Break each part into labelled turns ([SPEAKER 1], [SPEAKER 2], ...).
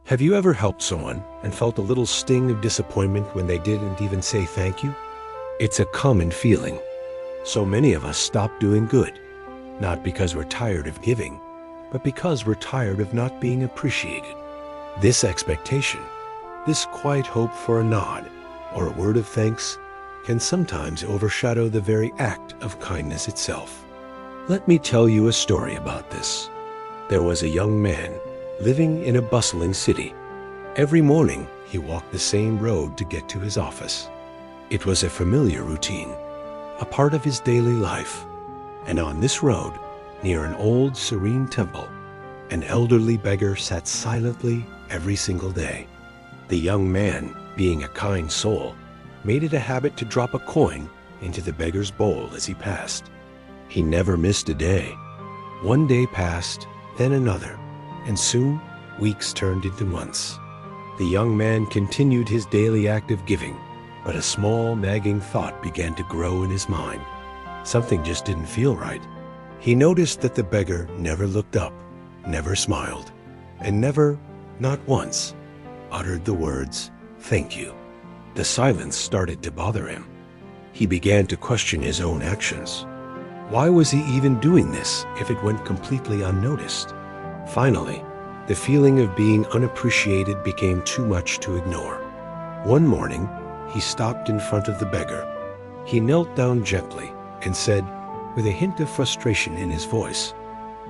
[SPEAKER 1] Have you ever helped someone and felt a little sting of disappointment when they didn't even say thank you? It's a common feeling. So many of us stop doing good, not because we're tired of giving, but because we're tired of not being appreciated. This expectation, this quiet hope for a nod or a word of thanks, can sometimes overshadow the very act of kindness itself. Let me tell you a story about this. There was a young man living in a bustling city. Every morning, he walked the same road to get to his office. It was a familiar routine, a part of his daily life. And on this road, near an old serene temple, an elderly beggar sat silently every single day. The young man, being a kind soul, made it a habit to drop a coin into the beggar's bowl as he passed. He never missed a day. One day passed, then another, and soon weeks turned into months. The young man continued his daily act of giving, but a small nagging thought began to grow in his mind. Something just didn't feel right. He noticed that the beggar never looked up, never smiled, and never, not once, uttered the words, "Thank you." The silence started to bother him. He began to question his own actions. Why was he even doing this if it went completely unnoticed? Finally, the feeling of being unappreciated became too much to ignore. One morning, he stopped in front of the beggar. He knelt down gently and said, with a hint of frustration in his voice,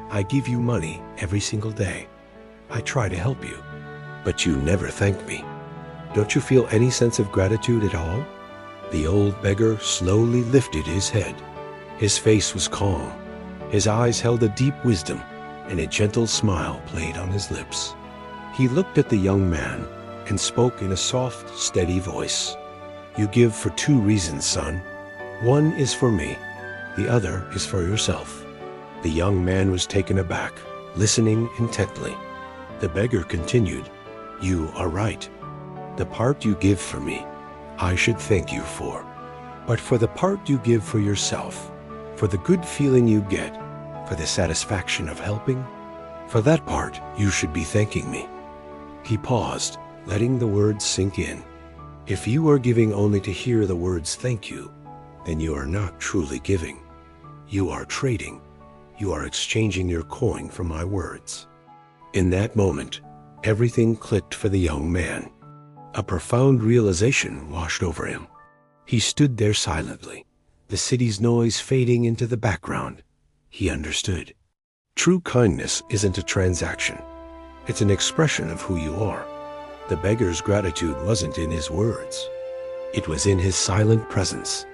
[SPEAKER 1] "I give you money every single day. I try to help you, but you never thank me. Don't you feel any sense of gratitude at all?" The old beggar slowly lifted his head. His face was calm. His eyes held a deep wisdom, and a gentle smile played on his lips. He looked at the young man and spoke in a soft, steady voice. "You give for two reasons, son. One is for me. The other is for yourself." The young man was taken aback, listening intently. The beggar continued, "You are right. The part you give for me, I should thank you for. But for the part you give for yourself, for the good feeling you get, for the satisfaction of helping, for that part you should be thanking me." He paused, letting the words sink in. If you are giving only to hear the words "thank you," then you are not truly giving. You are trading. You are exchanging your coin for my words. In that moment, everything clicked for the young man. A profound realization washed over him. He stood there silently, the city's noise fading into the background. He understood. True kindness isn't a transaction. It's an expression of who you are. The beggar's gratitude wasn't in his words. It was in his silent presence,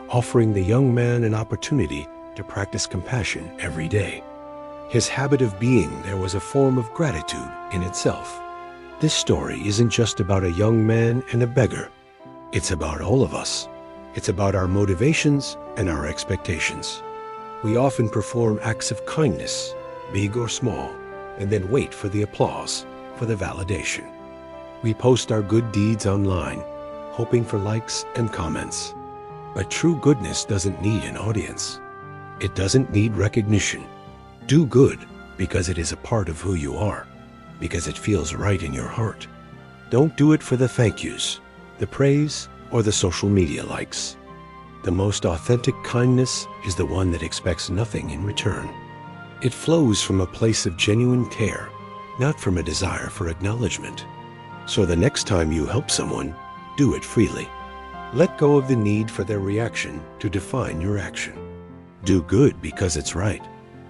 [SPEAKER 1] offering the young man an opportunity to practice compassion every day. His habit of being there was a form of gratitude in itself. This story isn't just about a young man and a beggar. It's about all of us. It's about our motivations and our expectations. We often perform acts of kindness, big or small, and then wait for the applause, for the validation. We post our good deeds online, hoping for likes and comments. But true goodness doesn't need an audience. It doesn't need recognition. Do good because it is a part of who you are, because it feels right in your heart. Don't do it for the thank yous, the praise, or the social media likes. The most authentic kindness is the one that expects nothing in return. It flows from a place of genuine care, not from a desire for acknowledgement. So the next time you help someone, do it freely. Let go of the need for their reaction to define your action. Do good because it's right,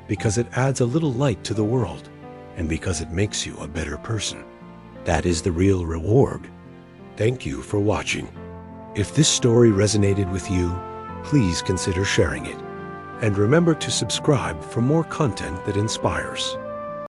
[SPEAKER 1] because it adds a little light to the world, and because it makes you a better person. That is the real reward. Thank you for watching. If this story resonated with you, please consider sharing it. And remember to subscribe for more content that inspires.